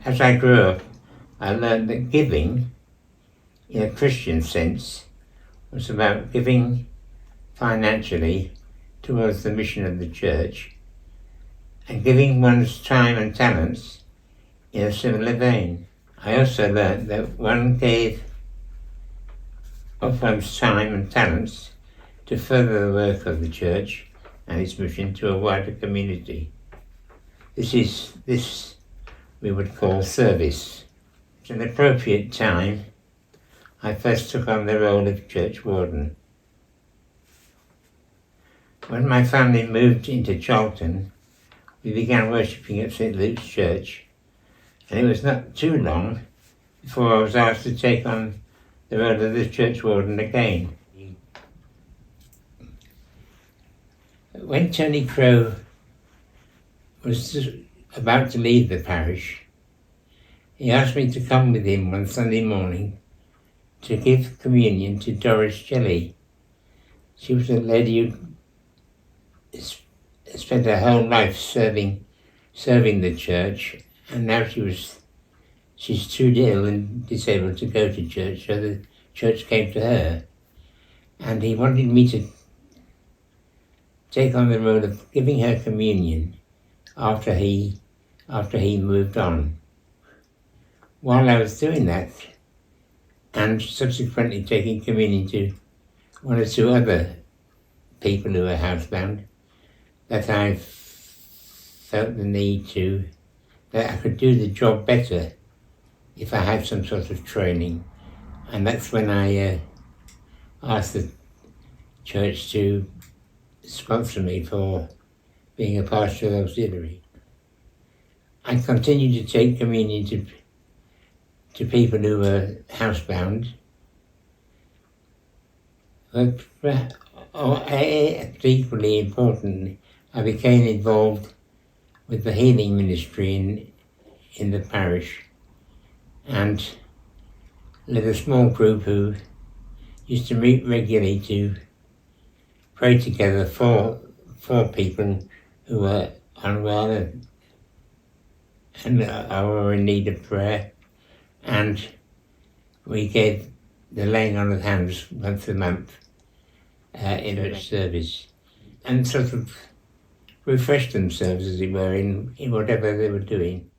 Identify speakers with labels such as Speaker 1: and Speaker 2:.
Speaker 1: As I grew up, I learned that giving, in a Christian sense, was about giving financially towards the mission of the church and giving one's time and talents in a similar vein. I also learned that one gave of one's time and talents to further the work of the church and its mission to a wider community. This we would call service. At an appropriate time, I first took on the role of church warden. When my family moved into Charlton, we began worshipping at St. Luke's Church, and it was not too long before I was asked to take on the role of the church warden again. When Tony Crow was about to leave the parish, he asked me to come with him one Sunday morning to give communion to Doris Shelley. She was a lady who spent her whole life serving the church, and now she's too ill and disabled to go to church, so the church came to her. And he wanted me to take on the role of giving her communion after he moved on. While I was doing that, and subsequently taking communion to one or two other people who were housebound, that I felt the need that I could do the job better if I had some sort of training. And that's when I asked the church to sponsor me for being a pastoral auxiliary. I continued to take communion to people who were housebound, but equally importantly, I became involved with the healing ministry in the parish, and led a small group who used to meet regularly to pray together for people who were unwell and were in need of prayer. And we gave the laying on of hands once a month in a service, and sort of refreshed themselves, as it were, in whatever they were doing.